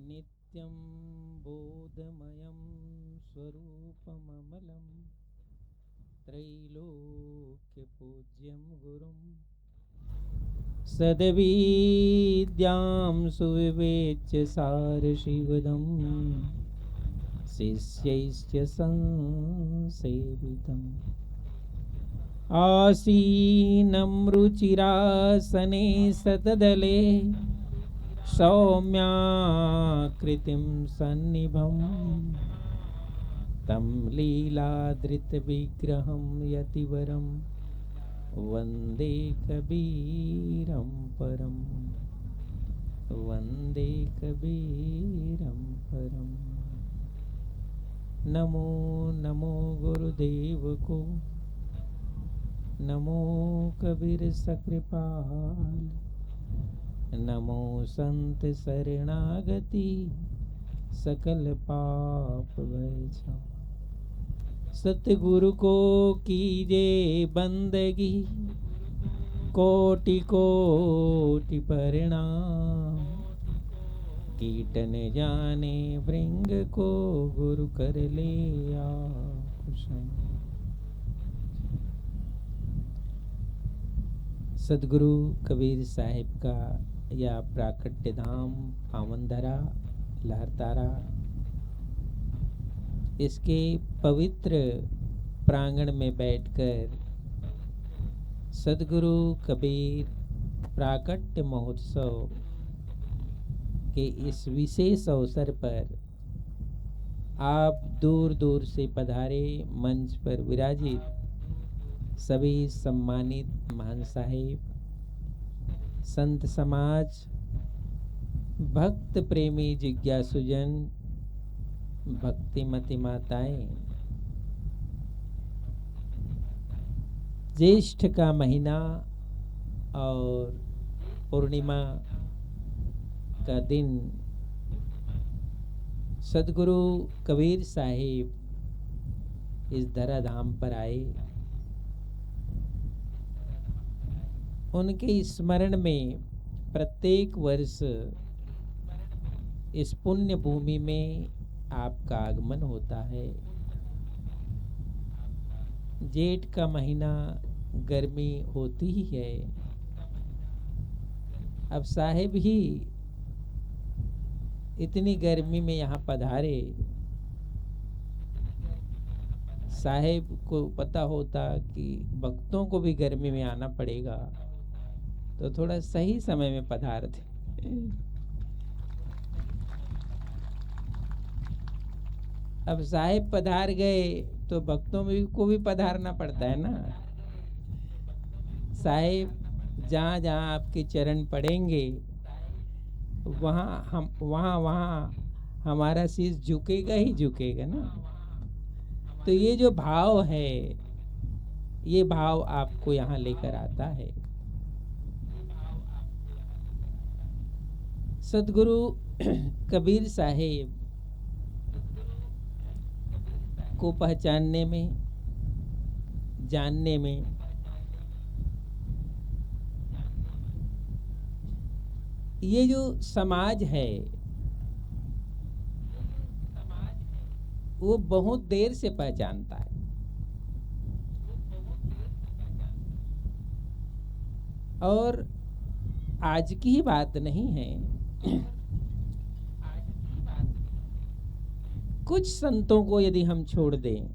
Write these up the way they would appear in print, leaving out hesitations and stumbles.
नित्यं बोधमयं स्वरूपममलं त्रैलोक्यपूज्यं गुरुं सद्विद्यां सुविवेच्य सारशिवदं शिष्यैश्च संसेवितम् आसीनं रुचिरासने सतदले सौम्याकृतिं सन्निभं तं लीलाधृतविग्रहं यतिवरं वन्दे कबीरं परं वन्दे कबीरं परम्। नमो नमो गुरुदेव को, नमो कबीर सकृपाल, नमो संत शरणागति सकल पाप भय। सतगुरु को कीजे बंदगी कोटि कोटि प्रणाम, कीटन जाने भृंग को गुरु कर ले आकुशम। सदगुरु कबीर साहिब का यह प्राकट्य धाम पावनधरा लहरतारा, इसके पवित्र प्रांगण में बैठकर सदगुरु कबीर प्राकट्य महोत्सव के इस विशेष अवसर पर आप दूर दूर से पधारे मंच पर विराजित सभी सम्मानित महान साहिब, संत समाज, भक्त प्रेमी जिज्ञासुजन, भक्तिमती माताएं, ज्येष्ठ का महीना और पूर्णिमा का दिन सदगुरु कबीर साहिब इस धराधाम पर आए। उनके स्मरण में प्रत्येक वर्ष इस पुण्य भूमि में आपका आगमन होता है। जेठ का महीना गर्मी होती ही है। अब साहिब ही इतनी गर्मी में यहाँ पधारे, साहिब को पता होता कि भक्तों को भी गर्मी में आना पड़ेगा, तो थोड़ा सही समय में पधारते। अब साहिब पधार गए तो भक्तों में को भी पधारना पड़ता है ना। साहिब जहाँ जहाँ आपके चरण पड़ेंगे वहाँ हमारा शीश झुकेगा ही झुकेगा ना। तो ये जो भाव है, ये भाव आपको यहाँ लेकर आता है। सदगुरु कबीर साहिब को पहचानने में, जानने में ये जो समाज है वो बहुत देर से पहचानता है। और आज की ही बात नहीं है, कुछ संतों को यदि हम छोड़ दें,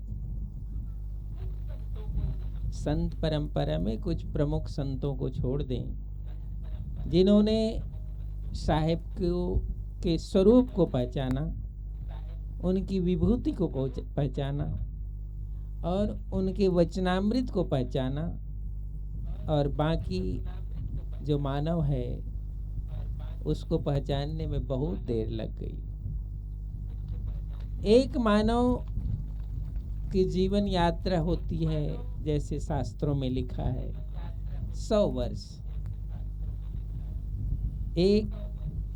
संत परंपरा में कुछ प्रमुख संतों को छोड़ दें जिन्होंने साहिब को के स्वरूप को पहचाना, उनकी विभूति को पहचाना और उनके वचनामृत को पहचाना, और बाकी जो मानव है उसको पहचानने में बहुत देर लग गई। एक मानव की जीवन यात्रा होती है, जैसे शास्त्रों में लिखा है, 100 वर्ष।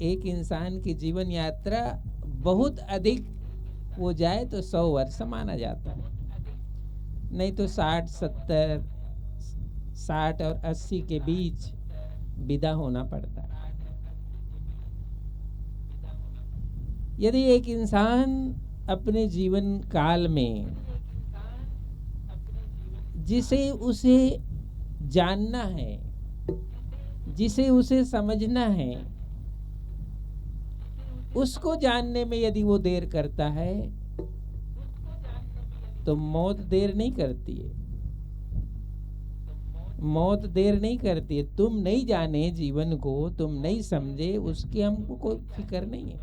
एक इंसान की जीवन यात्रा बहुत अधिक हो जाए तो 100 वर्ष माना जाता है, नहीं तो 60, 70, 60 और 80 के बीच विदा होना पड़ता है। यदि एक इंसान अपने जीवन काल में जिसे उसे जानना है, जिसे उसे समझना है, उसको जानने में यदि वो देर करता है तो मौत देर नहीं करती है। मौत देर नहीं करती है। तुम नहीं जाने जीवन को, तुम नहीं समझे, उसके हमको कोई फिक्र नहीं है,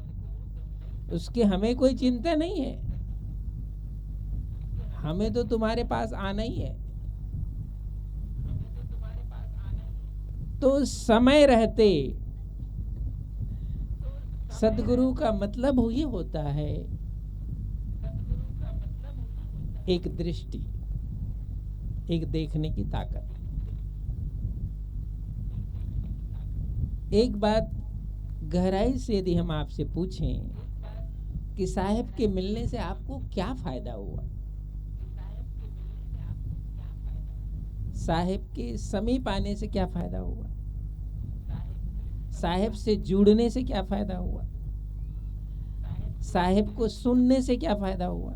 उसके हमें कोई चिंता नहीं है। हमें तो तुम्हारे पास आना ही है। तो समय रहते सदगुरु का मतलब ये होता है एक दृष्टि, एक देखने की ताकत। एक बात गहराई से यदि हम आपसे पूछें कि साहेब के मिलने से आपको क्या फायदा हुआ, साहेब के समीप आने से क्या फायदा हुआ, साहेब से जुड़ने से क्या फायदा हुआ, साहेब को सुनने से क्या फायदा हुआ,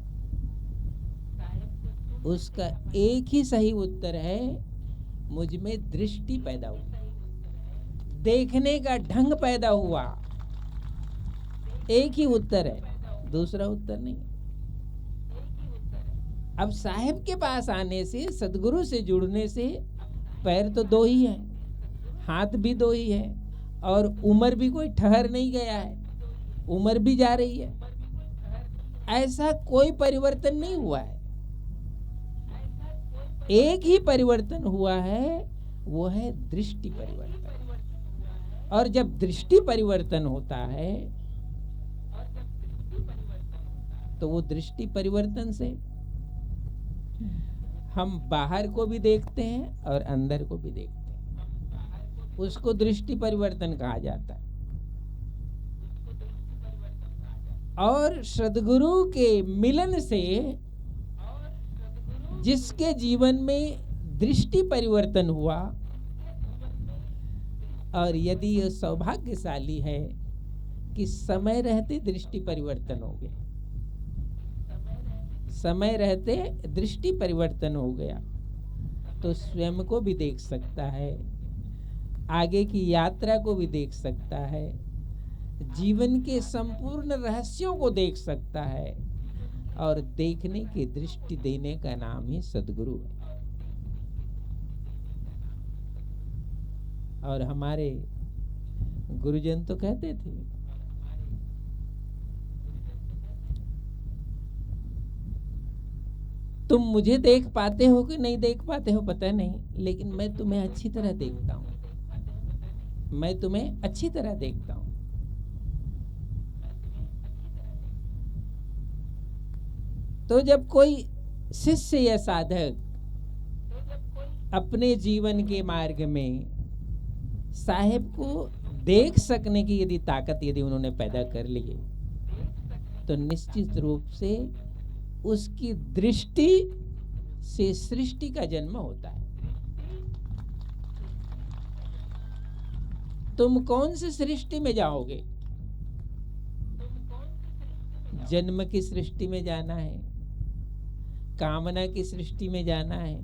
उसका एक ही सही उत्तर है, मुझ में दृष्टि पैदा हुई, देखने का ढंग पैदा हुआ। एक ही उत्तर है, दूसरा उत्तर नहीं। अब साहेब के पास आने से, सदगुरु से जुड़ने से पैर तो दो ही हैं, हाथ भी दो ही है, और उम्र भी कोई ठहर नहीं गया है, उम्र भी जा रही है। ऐसा कोई परिवर्तन नहीं हुआ है। एक ही परिवर्तन हुआ है, वो है दृष्टि परिवर्तन। और जब दृष्टि परिवर्तन होता है तो वो दृष्टि परिवर्तन से हम बाहर को भी देखते हैं और अंदर को भी देखते हैं। उसको दृष्टि परिवर्तन कहा जाता है। और सद्गुरु के मिलन से जिसके जीवन में दृष्टि परिवर्तन हुआ, और यदि यह सौभाग्यशाली है कि समय रहते दृष्टि परिवर्तन हो गया, समय रहते दृष्टि परिवर्तन हो गया, तो स्वयं को भी देख सकता है, आगे की यात्रा को भी देख सकता है, जीवन के संपूर्ण रहस्यों को देख सकता है, और देखने की दृष्टि देने का नाम ही सद्गुरु है। और हमारे गुरुजन तो कहते थे, तुम मुझे देख पाते हो कि नहीं देख पाते हो पता नहीं, लेकिन मैं तुम्हें अच्छी तरह देखता हूं, मैं तुम्हें अच्छी तरह देखता हूं। तो जब कोई शिष्य या साधक अपने जीवन के मार्ग में साहेब को देख सकने की यदि ताकत यदि उन्होंने पैदा कर ली है, तो निश्चित रूप से उसकी दृष्टि से सृष्टि का जन्म होता है। तुम कौन सी सृष्टि में जाओगे? जन्म की सृष्टि में जाना है, कामना की सृष्टि में जाना है,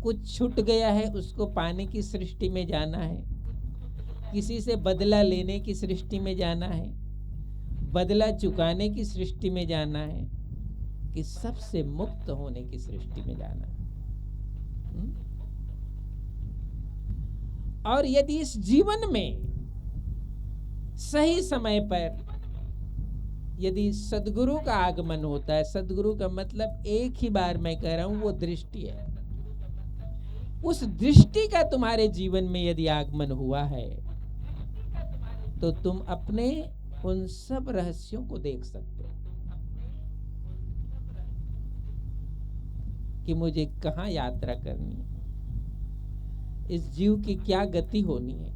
कुछ छूट गया है उसको पाने की सृष्टि में जाना है, किसी से बदला लेने की सृष्टि में जाना है, बदला चुकाने की सृष्टि में जाना है, कि सबसे मुक्त होने की सृष्टि में जाना है। और यदि इस जीवन में सही समय पर यदि सद्गुरु का आगमन होता है, सद्गुरु का मतलब एक ही बार मैं कह रहा हूं, वो दृष्टि है, उस दृष्टि का तुम्हारे जीवन में यदि आगमन हुआ है, तो तुम अपने उन सब रहस्यों को देख सकते हो कि मुझे कहां यात्रा करनी है, इस जीव की क्या गति होनी है,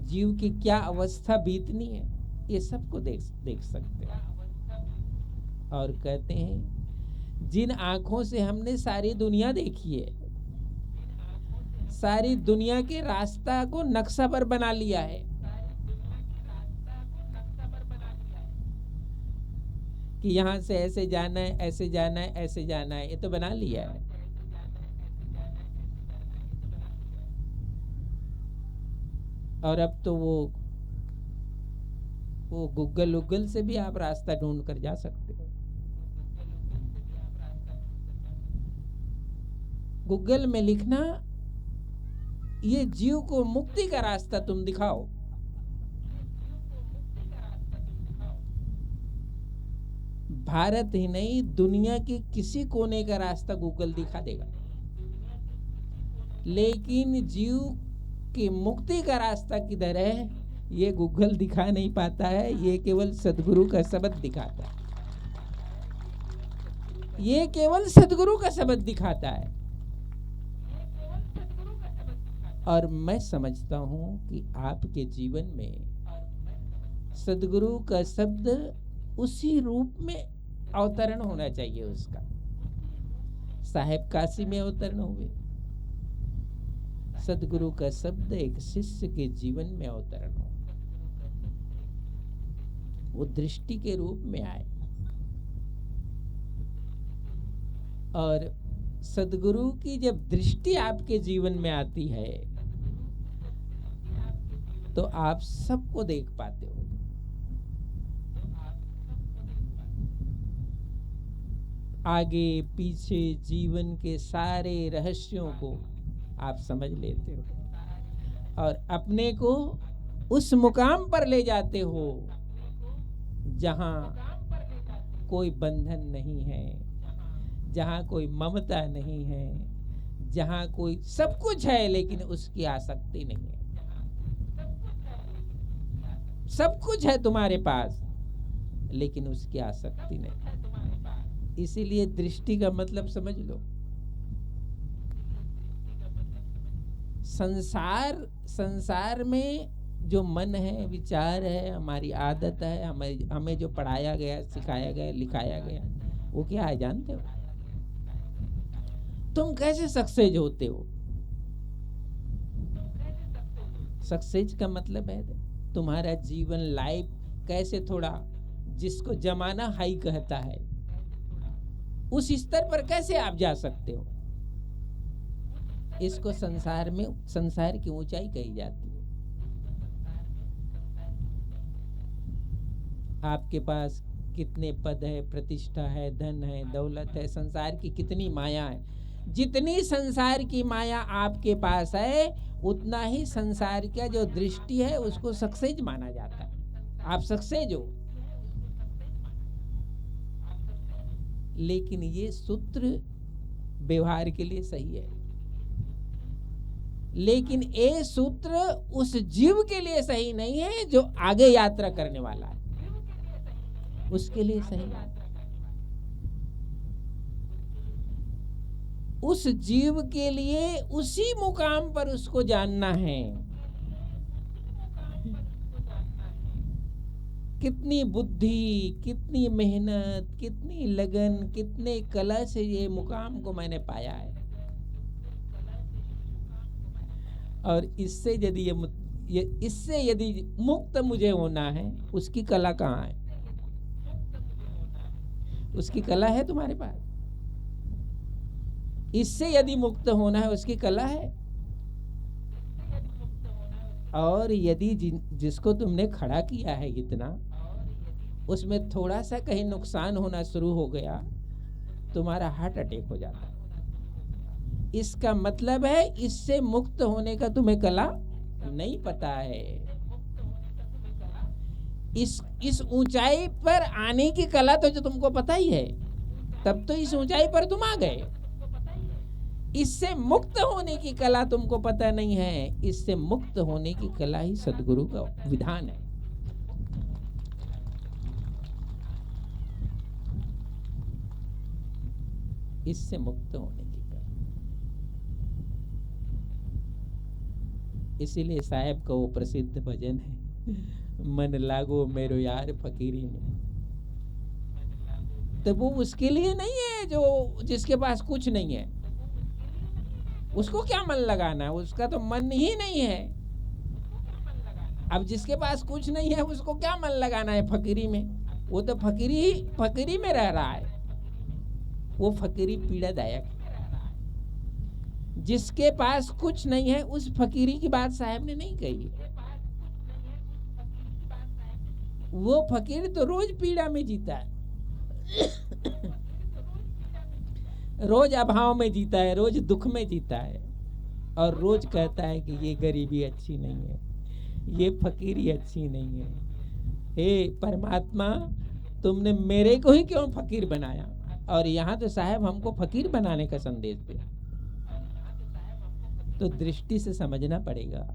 जीव की क्या अवस्था बीतनी है, ये सबको देख सकते हैं। और कहते हैं, जिन आंखों से हमने सारी दुनिया देखी है, सारी दुनिया के रास्ता को नक्शा पर बना लिया है, कि यहाँ से ऐसे जाना है, ऐसे जाना है, ऐसे जाना है, ये तो बना लिया है। और अब तो वो गूगल से भी आप रास्ता ढूंढ कर जा सकते हो। गूगल में लिखना, ये जीव को मुक्ति का रास्ता तुम दिखाओ। भारत ही नहीं, दुनिया के किसी कोने का रास्ता गूगल दिखा देगा, लेकिन जीव की मुक्ति का रास्ता किधर है, ये गूगल दिखा नहीं पाता है। ये केवल सदगुरु का शब्द दिखाता है, ये केवल सदगुरु का शब्द दिखाता है। और मैं समझता हूं कि आपके जीवन में सदगुरु का शब्द उसी रूप में अवतरण होना चाहिए उसका। साहेब काशी में अवतरण हुए, सदगुरु का शब्द एक शिष्य के जीवन में अवतरण हो, वो दृष्टि के रूप में आए। और सदगुरु की जब दृष्टि आपके जीवन में आती है तो आप सबको देख पाते हो। आगे पीछे जीवन के सारे रहस्यों को आप समझ लेते हो और अपने को उस मुकाम पर ले जाते हो जहां कोई बंधन नहीं है, जहां कोई ममता नहीं है, जहां कोई सब कुछ है लेकिन उसकी आसक्ति नहीं है। सब कुछ है तुम्हारे पास लेकिन उसकी आसक्ति नहीं। इसीलिए दृष्टि का मतलब समझ लो। संसार में जो मन है, विचार है, हमारी आदत है, हमें जो पढ़ाया गया, सिखाया गया, लिखाया गया, वो क्या है जानते हो? तुम कैसे सक्सेस होते हो? सक्सेस का मतलब है तुम्हारा जीवन, लाइफ कैसे थोड़ा, जिसको जमाना हाई कहता है, उस स्तर पर कैसे आप जा सकते हो। इसको संसार की ऊंचाई कही जाती है। आपके पास कितने पद है, प्रतिष्ठा है, धन है, दौलत है, संसार की कितनी माया है। जितनी संसार की माया आपके पास है उतना ही संसार का जो दृष्टि है उसको सक्सेस माना जाता है। आप सक्सेस हो। लेकिन ये सूत्र व्यवहार के लिए सही है, लेकिन ये सूत्र उस जीव के लिए सही नहीं है जो आगे यात्रा करने वाला है, उसके लिए सही है। उस जीव के लिए उसी मुकाम पर उसको जानना है। कितनी बुद्धि, कितनी मेहनत, कितनी लगन, कितने कला से ये मुकाम को मैंने पाया है। और इससे यदि मुक्त मुझे होना है, उसकी कला कहाँ है? उसकी कला है तुम्हारे पास? इससे यदि मुक्त होना है, उसकी कला है। और यदि जिसको तुमने खड़ा किया है इतना, उसमें थोड़ा सा कहीं नुकसान होना शुरू हो गया, तुम्हारा हार्ट अटैक हो जाता है। इसका मतलब है इससे मुक्त होने का तुम्हें कला नहीं पता है। इस ऊंचाई पर आने की कला तो जो तुमको पता ही है, तब तो इस ऊंचाई पर तुम आ गए। इससे मुक्त होने की कला तुमको पता नहीं है। इससे मुक्त होने की कला ही सदगुरु का विधान है। इससे मुक्त होने की कला। इसीलिए साहब का वो प्रसिद्ध भजन है, मन लागो मेरो यार फकीरी में। तो वो उसके लिए नहीं है जो जिसके पास कुछ नहीं है। उसको क्या मन लगाना है? उसका तो मन ही नहीं है। अब जिसके पास कुछ नहीं है उसको क्या मन लगाना है फकीरी में? वो तो फकीरी फकीरी में रह रहा है, वो फकीरी पीड़ादायक। जिसके पास कुछ नहीं है उस फकीरी की बात साहब ने नहीं कही। वो फकीर तो रोज पीड़ा में जीता है, रोज अभाव में जीता है, रोज दुख में जीता है, और रोज कहता है कि ये गरीबी अच्छी नहीं है, ये फकीरी अच्छी नहीं है। हे परमात्मा, तुमने मेरे को ही क्यों फकीर बनाया? और यहाँ तो साहब हमको फकीर बनाने का संदेश दिया। तो दृष्टि से समझना पड़ेगा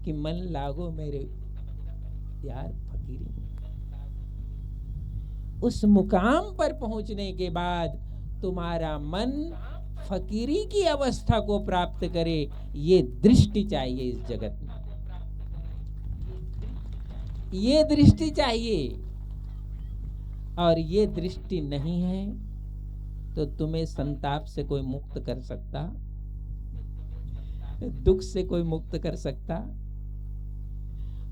कि मन लागो मेरे यार फकीरी। उस मुकाम पर पहुंचने के बाद तुम्हारा मन फकीरी की अवस्था को प्राप्त करे, ये दृष्टि चाहिए इस जगत में, ये दृष्टि चाहिए। और ये दृष्टि नहीं है तो तुम्हें संताप से कोई मुक्त कर सकता, दुख से कोई मुक्त कर सकता,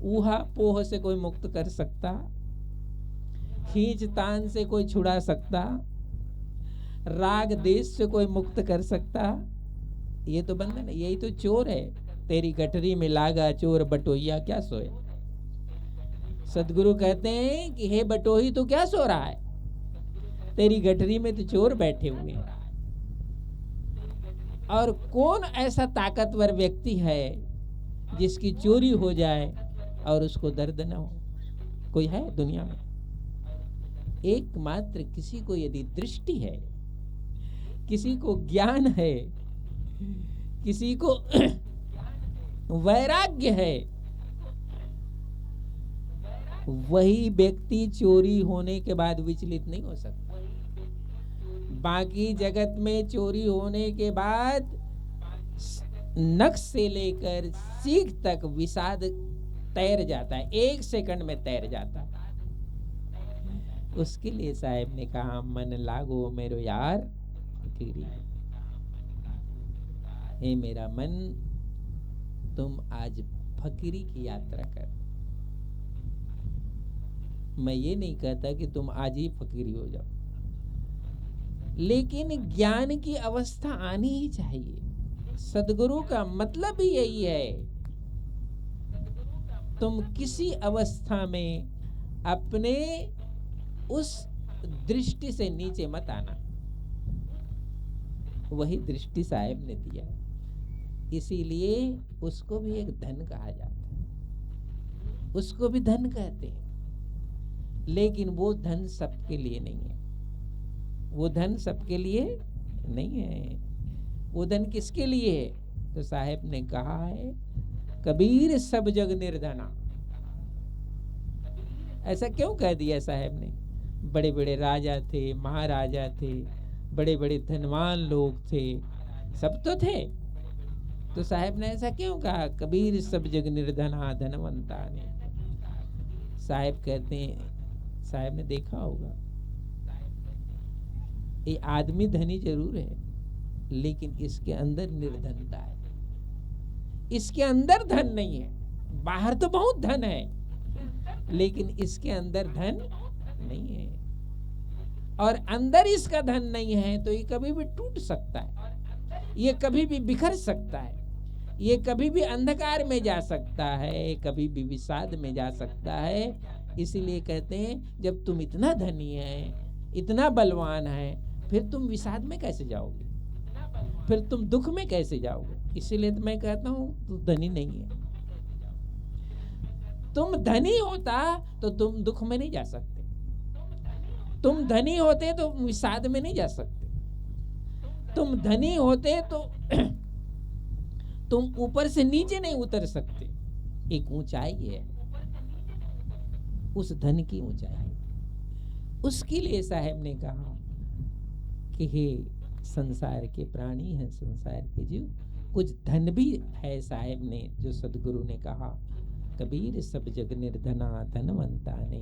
ऊहा पोह से कोई मुक्त कर सकता, खींच तान से कोई छुड़ा सकता, राग देश से कोई मुक्त कर सकता? ये तो बंधन है, यही तो चोर है। तेरी गठरी में लागा चोर बटोहिया क्या सोए। सदगुरु कहते हैं कि हे बटोही तू क्या सो रहा है, तेरी गठरी में तो चोर बैठे हुए हैं। और कौन ऐसा ताकतवर व्यक्ति है जिसकी चोरी हो जाए और उसको दर्द न हो? कोई है दुनिया में? एकमात्र किसी को यदि दृष्टि है, किसी को ज्ञान है, किसी को वैराग्य है, वही व्यक्ति चोरी होने के बाद विचलित नहीं हो सकता। बाकी जगत में चोरी होने के बाद नख से लेकर सीख तक विषाद तैर जाता है, 1 सेकंड में तैर जाता है। उसके लिए साहब ने कहा मन लागो मेरो यार फकीरी। हे मेरा मन, तुम आज फकीरी की यात्रा कर। मैं ये नहीं कहता कि तुम आज ही फकीरी हो जाओ, लेकिन ज्ञान की अवस्था आनी ही चाहिए। सदगुरु का मतलब ही यही है, तुम किसी अवस्था में अपने उस दृष्टि से नीचे मत आना। वही दृष्टि साहेब ने दिया, इसीलिए उसको भी एक धन कहा जाता है, उसको भी धन कहते हैं। लेकिन वो धन सबके लिए नहीं है, वो धन सबके लिए नहीं है। वो धन किसके लिए है? तो साहेब ने कहा है कबीर सब जग निर्धना। ऐसा क्यों कह दिया साहेब ने? बड़े बड़े राजा थे, महाराजा थे, बड़े बड़े धनवान लोग थे, सब तो थे, तो साहेब ने ऐसा क्यों कहा कबीर सब जग निर्धना धनवंता ने? साहेब कहते हैं, साहेब ने देखा होगा ये आदमी धनी जरूर है, लेकिन इसके अंदर निर्धनता है, इसके अंदर धन नहीं है। बाहर तो बहुत धन है, लेकिन इसके अंदर धन नहीं है। और अंदर इसका धन नहीं है तो ये कभी भी टूट सकता है, ये कभी भी बिखर सकता है, ये कभी भी अंधकार में जा सकता है, कभी भी विषाद में जा सकता है। इसीलिए कहते हैं जब तुम इतना धनी है, इतना बलवान है, फिर तुम विषाद में कैसे जाओगे, फिर तुम दुख में कैसे जाओगे? इसीलिए तो मैं कहता हूं तू धनी नहीं है। तुम धनी होता तो तुम दुख में नहीं जा सकते, तुम धनी होते तो विषाद में नहीं जा सकते, तुम धनी होते तो तुम ऊपर से नीचे नहीं उतर सकते। एक ऊंचाई है, उस धन की ऊंचाई। उसके लिए साहब ने कहा कि हे संसार के प्राणी हैं, संसार के जीव, कुछ धन भी है साहब ने, जो सदगुरु ने कहा कबीर सब जग निर्धना धनवंता ने,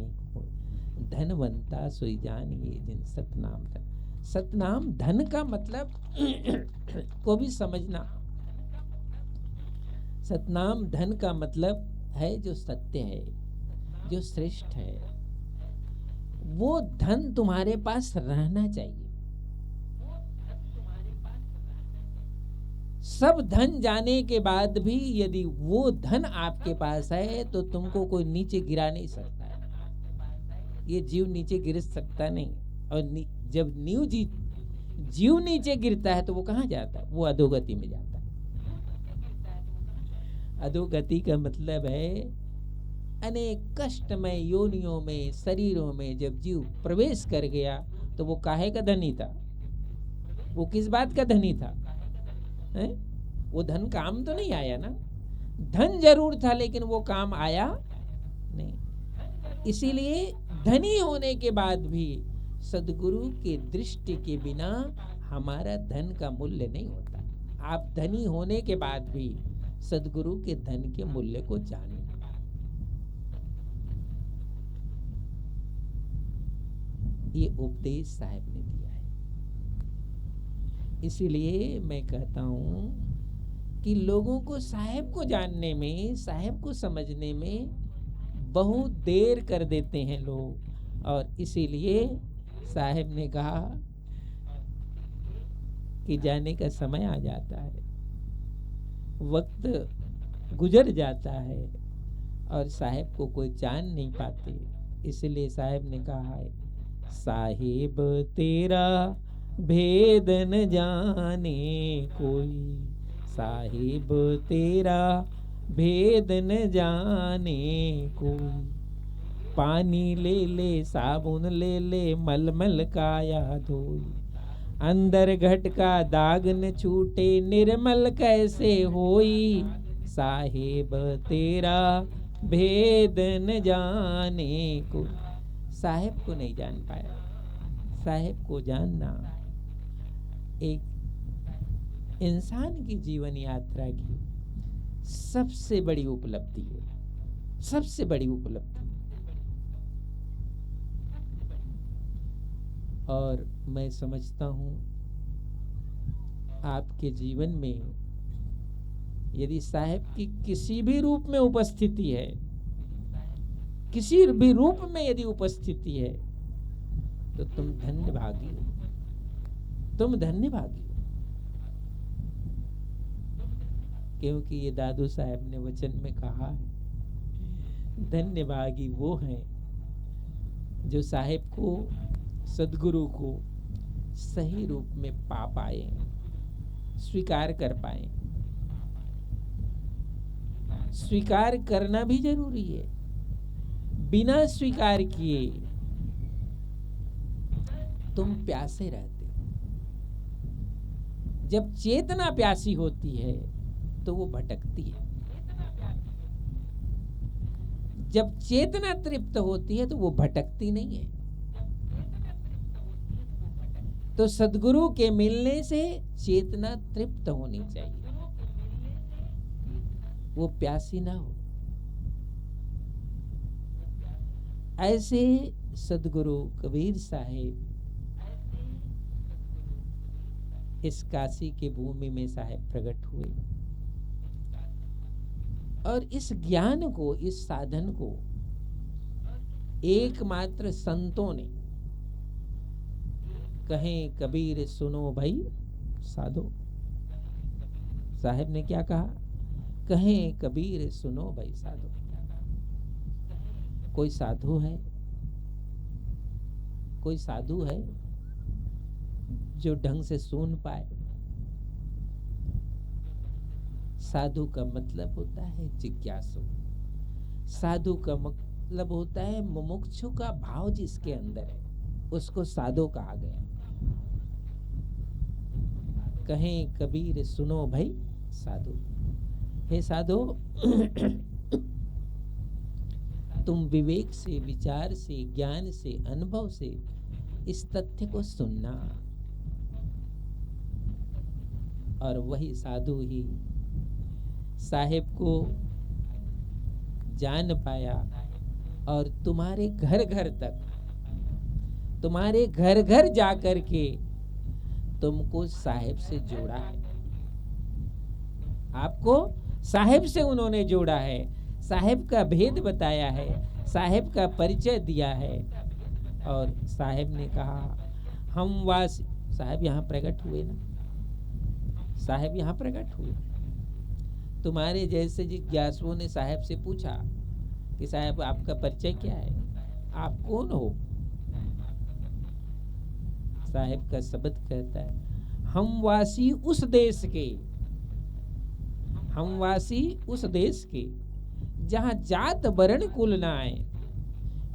धनवंता सोई जानिए जिन सतनाम धन। सतनाम धन का मतलब को भी समझना। सतनाम धन का मतलब है जो सत्य है, जो श्रेष्ठ है, वो धन तुम्हारे पास रहना चाहिए। सब धन जाने के बाद भी यदि वो धन आपके पास है तो तुमको कोई नीचे गिरा नहीं सकता है। ये जीव नीचे गिर सकता नहीं। और जब जीव नीचे गिरता है तो वो कहाँ जाता है? वो अधोगति में जाता है। अधोगति का मतलब है अनेक कष्टमय योनियों में, शरीरों में जब जीव प्रवेश कर गया तो वो काहे का धनी था? वो किस बात का धनी था? है? वो धन काम तो नहीं आया ना। धन जरूर था लेकिन वो काम आया नहीं। इसीलिए धनी होने के बाद भी सद्गुरु की दृष्टि के बिना हमारा धन का मूल्य नहीं होता। आप धनी होने के बाद भी सद्गुरु के धन के मूल्य को जानें। ये उपदेश साहब ने दिया है। इसीलिए मैं कहता हूं कि लोगों को साहब को जानने में, साहब को समझने में बहुत देर कर देते हैं लोग। और इसीलिए साहब ने कहा कि जाने का समय आ जाता है, वक्त गुजर जाता है और साहब को कोई जान नहीं पाते। इसलिए साहब ने कहा है, साहिब तेरा भेद न जाने कोई, साहिब तेरा भेद न जाने कोई। पानी ले ले, साबुन ले ले, मलमल काया धोई, अंदर घट का दाग न छूटे, निर्मल कैसे होई। साहिब तेरा भेद न जाने को। साहेब को नहीं जान पाया। साहेब को जानना एक इंसान की जीवन यात्रा की सबसे बड़ी उपलब्धि है, सबसे बड़ी उपलब्धि। और मैं समझता हूं आपके जीवन में यदि साहेब की किसी भी रूप में उपस्थिति है, किसी भी रूप में यदि उपस्थिति है, तो तुम धन्य भागी हो, तुम धन्य भागी हो। क्योंकि ये दादू साहब ने वचन में कहा है, धन्य भागी वो हैं जो साहेब को, सद्गुरु को सही रूप में पा पाए, स्वीकार कर पाए। स्वीकार करना भी जरूरी है। बिना स्वीकार किए तुम प्यासे रहते हो। जब चेतना प्यासी होती है तो वो भटकती है। जब चेतना तृप्त होती है तो वो भटकती नहीं है। तो सद्गुरु के मिलने से चेतना तृप्त होनी चाहिए, वो प्यासी ना हो। ऐसे सद्गुरु कबीर साहेब इस काशी के भूमि में साहेब प्रकट हुए और इस ज्ञान को, इस साधन को एकमात्र संतों ने, कहें कबीर सुनो भाई साधो। साहेब ने क्या कहा? कहें कबीर सुनो भाई साधो। कोई साधु है, कोई साधु है जो ढंग से सुन पाए? साधु का मतलब होता है जिज्ञासु। साधु का मतलब होता है मुमुक्षु का भाव जिसके अंदर है, उसको साधु कहा गया। कहें कबीर सुनो भाई साधु। हे साधु, तुम विवेक से, विचार से, ज्ञान से, अनुभव से इस तथ्य को सुनना। और वही साधु ही साहेब को जान पाया और तुम्हारे घर घर तक, तुम्हारे घर घर जाकर के तुमको साहेब से जोड़ा है। आपको साहेब से उन्होंने जोड़ा है, साहेब का भेद बताया है, साहेब का परिचय दिया है। और साहब ने कहा हम वासी, साहब यहाँ प्रकट हुए ना, साहब यहाँ प्रकट हुए। तुम्हारे जैसे जिज्ञासुओं ने साहब से पूछा कि साहब आपका परिचय क्या है, आप कौन हो? साहब का शब्द कहता है हम वासी उस देश के, हम वासी उस देश के जहाँ जात वर्ण कुल ना आए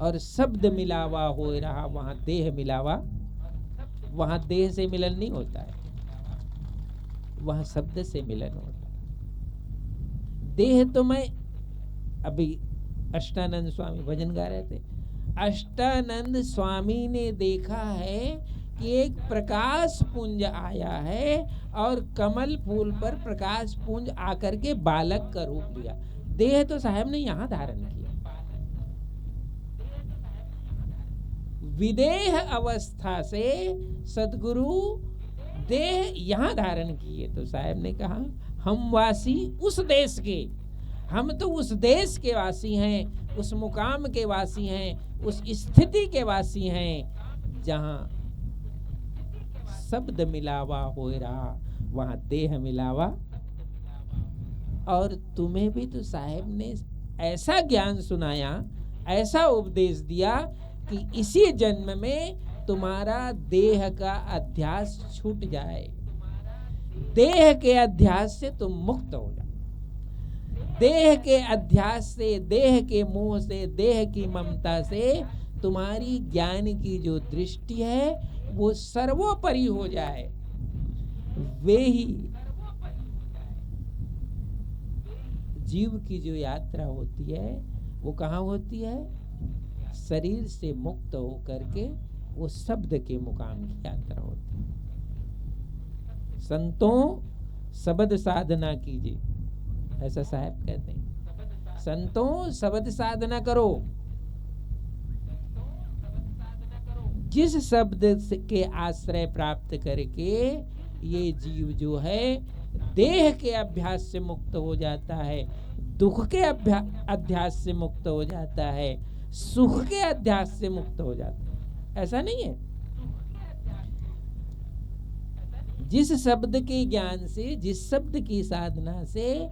और शब्द मिलावा हो रहा, वहाँ देह मिलावा, वहाँ देह से मिलन नहीं होता है, वहाँ शब्द से मिलन होता है। देह तो मैं, अभी अष्टानंद स्वामी भजन गा रहे थे, अष्टानंद स्वामी ने देखा है कि एक प्रकाश पुंज आया है और कमल फूल पर प्रकाश पुंज आकर के बालक का रूप लिया। देह तो साहब ने यहां धारण किया, विदेह अवस्था से सदगुरु देह यहां धारण किए। तो साहब ने कहा हम वासी उस देश के, हम तो उस देश के वासी हैं, उस मुकाम के वासी हैं, उस स्थिति के वासी हैं जहां शब्द मिलावा हो रहा, वहां देह मिलावा। और तुम्हें भी तो साहब ने ऐसा ज्ञान सुनाया, ऐसा उपदेश दिया कि इसी जन्म में तुम्हारा देह का अध्यास छूट जाए, देह के अध्यास से तुम मुक्त हो जाओ, देह के अध्यास से, देह के मोह से, देह की ममता से तुम्हारी ज्ञान की जो दृष्टि है वो सर्वोपरि हो जाए। वे ही जीव की जो यात्रा होती है वो कहाँ होती है? शरीर से मुक्त होकर के वो शब्द के मुकाम की यात्रा होती है। संतों शब्द साधना कीजिए, ऐसा साहब कहते हैं, संतों शब्द साधना करो। जिस शब्द के आश्रय प्राप्त करके ये जीव जो है देह के अभ्यास से मुक्त हो जाता है, दुख के अध्यास से मुक्त हो जाता है, सुख के अध्यास से मुक्त हो जाता है। ऐसा नहीं है। जिस शब्द के ज्ञान से, जिस शब्द की साधना से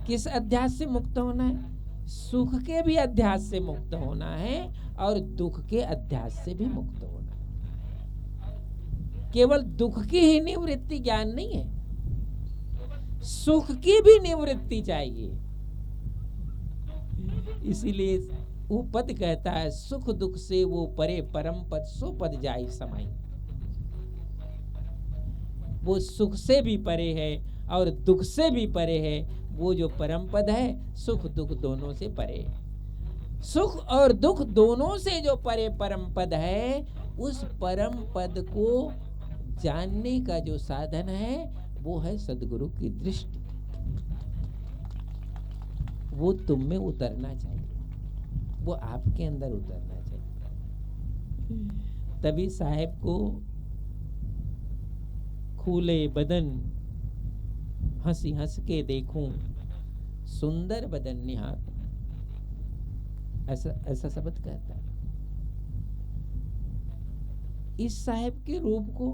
किस अध्यास से मुक्त होना है? सुख के भी अध्यास से मुक्त होना है और दुख के अध्यास से भी मुक्त होना है। केवल दुख की ही निवृत्ति ज्ञान नहीं है, सुख की भी निवृत्ति चाहिए। इसीलिए वो पद कहता है सुख दुख से वो परे परम पद सो पद जाई समाई। वो सुख से भी परे है और दुख से भी परे है, वो जो परम पद है सुख दुख दोनों से परे है। सुख और दुख दोनों से जो परे परम पद है, उस परम पद को जानने का जो साधन है वो है सद्गुरु की दृष्टि। वो तुम में उतरना चाहिए, वो आपके अंदर उतरना चाहिए। तभी साहेब को खुले बदन हंसी हंस के देखूं, सुंदर बदन निहारूं, ऐसा शब्द कहता है। इस साहेब के रूप को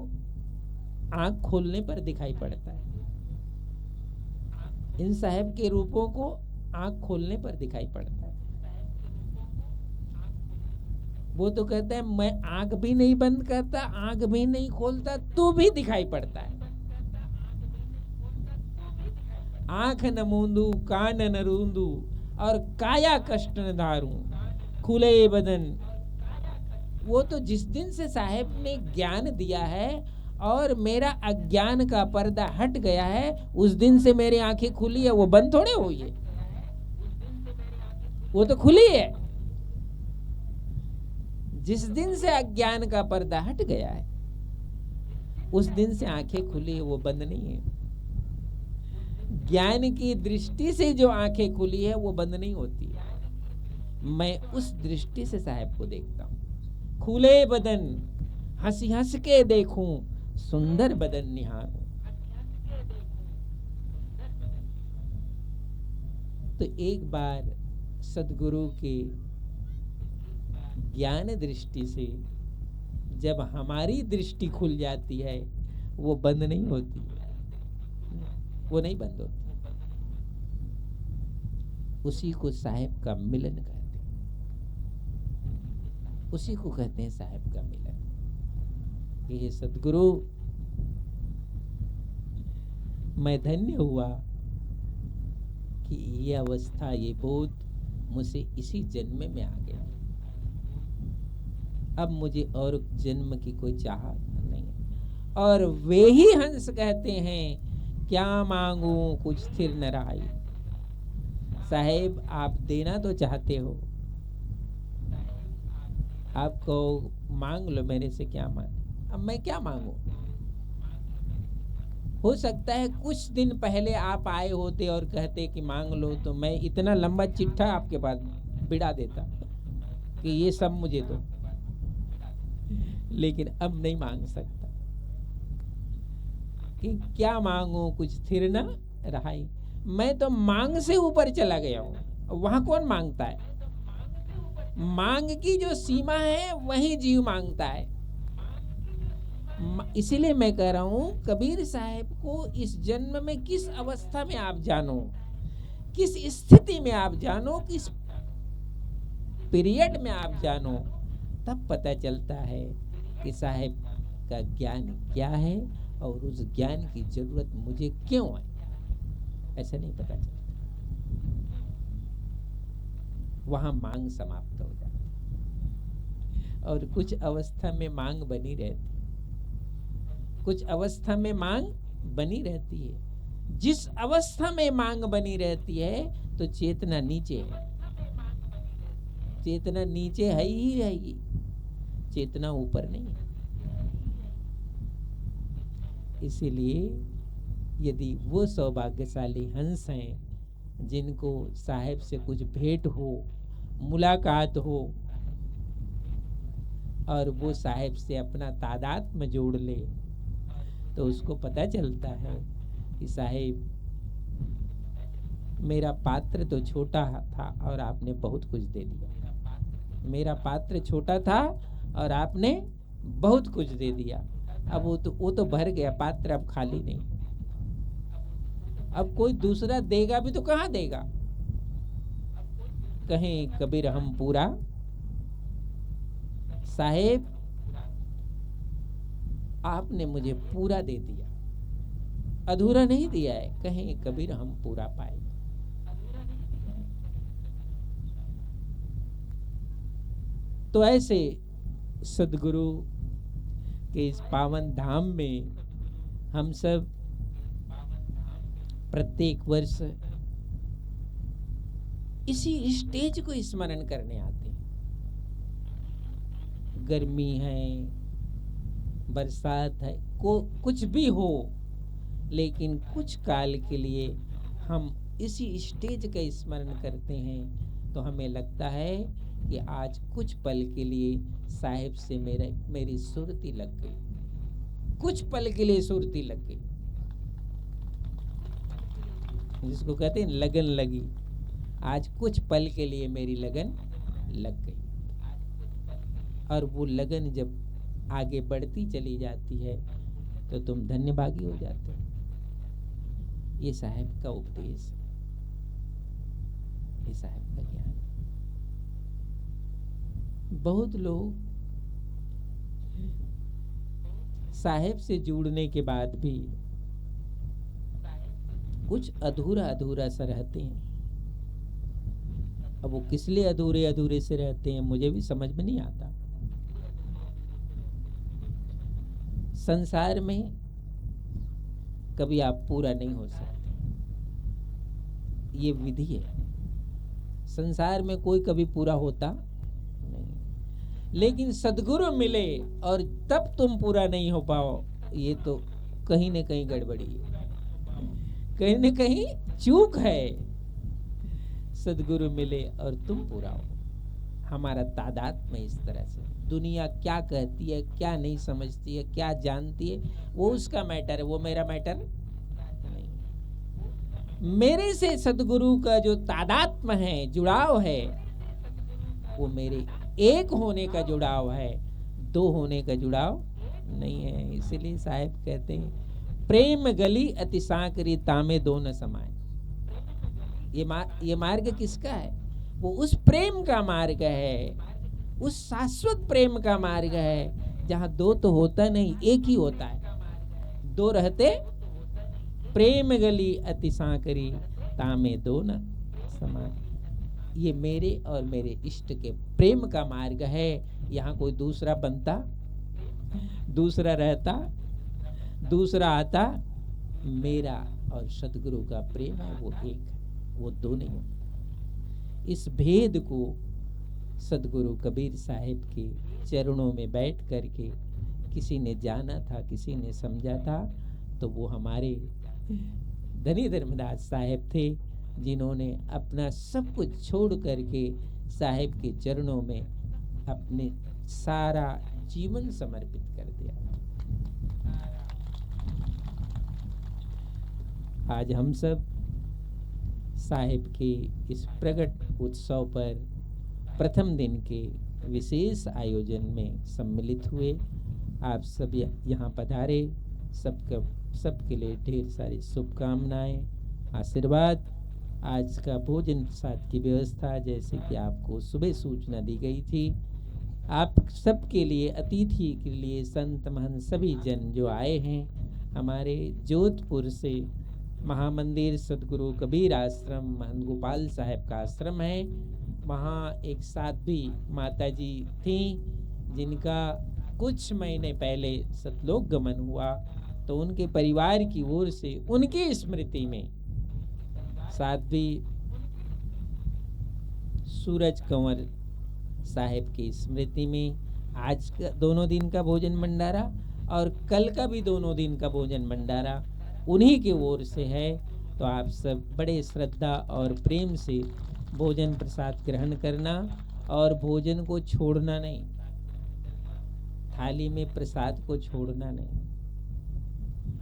आंख खोलने पर दिखाई पड़ता है, इन साहेब के रूपों को आंख खोलने पर दिखाई पड़ता है। वो तो कहता है मैं आंख भी नहीं बंद करता, आंख भी नहीं खोलता, तो भी दिखाई पड़ता है। आंख न मूंदू, कान न रूंदू और काया कष्ट न धारूं, खुले बदन। वो तो जिस दिन से साहेब ने ज्ञान दिया है और मेरा अज्ञान का पर्दा हट गया है, उस दिन से मेरी आंखें खुली है, वो बंद थोड़े हुई है, वो तो खुली है। जिस दिन से अज्ञान का पर्दा हट गया है उस दिन से आंखें खुली है, वो बंद नहीं है। ज्ञान की दृष्टि से जो आंखें खुली है वो बंद नहीं होती है। मैं उस दृष्टि से साहब को देखता हूं। खुले बदन हंसी हंस के देखूं, सुंदर बदन निहारूं। तो एक बार सद्गुरु के ज्ञान दृष्टि से जब हमारी दृष्टि खुल जाती है वो बंद नहीं होती, वो नहीं बंद होती। उसी को साहेब का मिलन कहते हैं, उसी को कहते हैं साहेब का मिलन। कि हे सद्गुरु, मैं धन्य हुआ कि ये अवस्था, ये बोध मुझसे इसी जन्म में आ गया। अब मुझे और जन्म की कोई चाहत नहीं है। और वे ही हंस कहते हैं, क्या मांगू कुछ स्थिर न रहाई। साहेब, आप देना तो चाहते हो, आपको मांग लो, मेरे से क्या मांग। अब मैं क्या मांगू? हो सकता है कुछ दिन पहले आप आए होते और कहते कि मांग लो, तो मैं इतना लंबा चिट्ठा आपके पास बिड़ा देता कि ये सब मुझे दो। लेकिन अब नहीं मांग सकता कि क्या मांगू कुछ स्थिर न रहाई। मैं तो मांग से ऊपर चला गया हूं। वहां कौन मांगता है? मांग की जो सीमा है वही जीव मांगता है। इसीलिए मैं कह रहा हूं, कबीर साहब को इस जन्म में किस अवस्था में आप जानो, किस स्थिति में आप जानो, किस पीरियड में आप जानो, तब पता चलता है कि साहब का ज्ञान क्या है और उस ज्ञान की जरूरत मुझे क्यों है। ऐसा नहीं पता चलता, वहां मांग समाप्त हो जाती और कुछ अवस्था में मांग बनी रहती, कुछ अवस्था में मांग बनी रहती है। जिस अवस्था में मांग बनी रहती है तो चेतना नीचे है, चेतना नीचे है ही रहेगी, चेतना ऊपर नहीं है। इसीलिए यदि वो सौभाग्यशाली हंस हैं जिनको साहेब से कुछ भेंट हो, मुलाकात हो और वो साहेब से अपना तादात्म्य जोड़ ले, तो उसको पता चलता है कि साहेब, मेरा पात्र तो छोटा था और आपने बहुत कुछ दे दिया। मेरा पात्र छोटा था और आपने बहुत कुछ दे दिया। अब वो तो भर गया पात्र, अब खाली नहीं। अब कोई दूसरा देगा भी तो कहां देगा? कहें कबीर हम पूरा, साहेब आपने मुझे पूरा दे दिया, अधूरा नहीं दिया है। कहें कबीर हम पूरा पाए। तो ऐसे सद्गुरु के इस पावन धाम में हम सब प्रत्येक वर्ष इसी स्टेज को स्मरण करने आते हैं। गर्मी है, बरसात है, कुछ भी हो, लेकिन कुछ काल के लिए हम इसी स्टेज का स्मरण करते हैं तो हमें लगता है कि आज कुछ पल के लिए साहिब से मेरी सुरती लग गई, कुछ पल के लिए सुरती लग गई, जिसको कहते हैं लगन लगी। आज कुछ पल के लिए मेरी लगन लग गई। और वो लगन जब आगे बढ़ती चली जाती है तो तुम धन्यभागी हो जाते हो। ये साहिब का उपदेश, ये साहिब का ज्ञान। बहुत लोग साहिब से जुड़ने के बाद भी कुछ अधूरा अधूरा सा रहते हैं। अब वो किस लिए अधूरे अधूरे से रहते हैं मुझे भी समझ में नहीं आता। संसार में कभी आप पूरा नहीं हो सकते, ये विधि है। संसार में कोई कभी पूरा होता नहीं, लेकिन सद्गुरु मिले और तब तुम पूरा नहीं हो पाओ, ये तो कहीं न कहीं गड़बड़ी है, कहीं न कहीं चूक है। सद्गुरु मिले और तुम पूरा हो। हमारा तादाद में इस तरह से दुनिया क्या कहती है, क्या नहीं समझती है, क्या जानती है, वो उसका मैटर है, वो मेरा मैटर नहीं। मेरे से सद्गुरु का जो तादात्म्य है, जुड़ाव है, वो मेरे एक होने का जुड़ाव है, दो होने का जुड़ाव नहीं है। इसलिए साहब कहते हैं प्रेम गली अति सांकरी तामे दो न समाए। ये मार्ग किसका है? वो उस प्रेम का मार्ग है, उस शाश्वत प्रेम का मार्ग है जहां दो तो होता नहीं, एक ही होता है। दो रहते प्रेम गली अति सांकरी तामे दो न समाए। ये मेरे और मेरे इष्ट के प्रेम का मार्ग है। यहाँ कोई दूसरा बनता, दूसरा रहता, दूसरा आता, मेरा और सतगुरु का प्रेम है वो एक, वो दो नहीं। इस भेद को सतगुरु कबीर साहिब के चरणों में बैठ करके किसी ने जाना था, किसी ने समझा था, तो वो हमारे धनी धर्मदास साहिब थे, जिन्होंने अपना सब कुछ छोड़ करके साहिब के चरणों में अपने सारा जीवन समर्पित कर दिया। आज हम सब साहिब के इस प्रगट उत्सव पर प्रथम दिन के विशेष आयोजन में सम्मिलित हुए। आप सब यहाँ पधारे, सबके लिए ढेर सारी शुभकामनाएं, आशीर्वाद। आज का भोजन प्रसाद की व्यवस्था जैसे कि आपको सुबह सूचना दी गई थी, आप सबके लिए, अतिथि के लिए संत महंत सभी जन जो आए हैं, हमारे जोधपुर से महामंदिर सतगुरु कबीर आश्रम महंत गोपाल साहब का आश्रम है। वहाँ एक साध्वी माता जी थी जिनका कुछ महीने पहले सतलोक गमन हुआ, तो उनके परिवार की ओर से उनकी स्मृति में साध्वी सूरज कंवर साहिब की स्मृति में आज का दोनों दिन का भोजन भंडारा और कल का भी दोनों दिन का भोजन भंडारा उन्हीं की ओर से है। तो आप सब बड़े श्रद्धा और प्रेम से भोजन प्रसाद ग्रहण करना और भोजन को छोड़ना नहीं, थाली में प्रसाद को छोड़ना नहीं।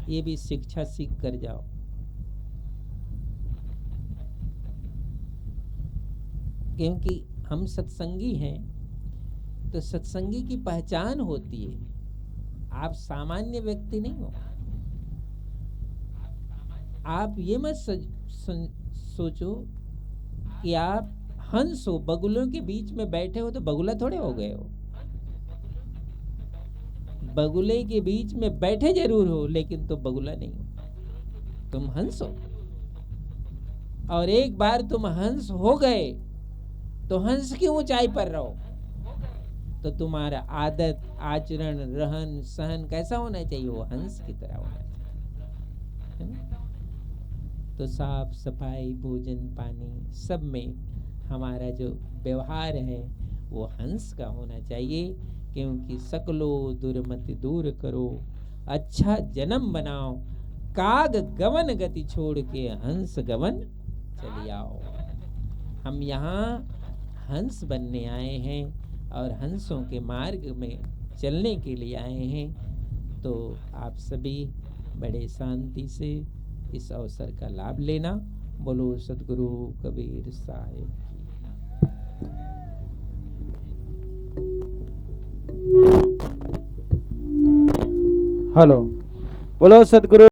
ये भी शिक्षा सीख कर जाओ। क्योंकि हम सत्संगी हैं, तो सत्संगी की पहचान होती है, आप सामान्य व्यक्ति नहीं हो। आप ये मत सोचो कि आप हंस हो, बगुलों के बीच में बैठे हो तो बगुला थोड़े हो गए हो। बगुले के बीच में बैठे जरूर हो, लेकिन तो बगुला नहीं हो, तुम हंस हो। और एक बार तुम हंस हो गए तो हंस की ऊंचाई पर रहो। तो तुम्हारा आदत, आचरण, रहन सहन कैसा होना चाहिए? वो हंस की तरह होना चाहिए। तो साफ सफाई, भोजन पानी सब में हमारा जो व्यवहार है वो हंस का होना चाहिए। क्योंकि सकलो दुर्मति दूर करो, अच्छा जन्म बनाओ, काग गमन गति छोड़ के हंस गमन चली आओ। हम यहाँ हंस बनने आए हैं और हंसों के मार्ग में चलने के लिए आए हैं। तो आप सभी बड़े शांति से इस अवसर का लाभ लेना। बोलो सतगुरु कबीर साहिब हेलो, बोलो सतगुरु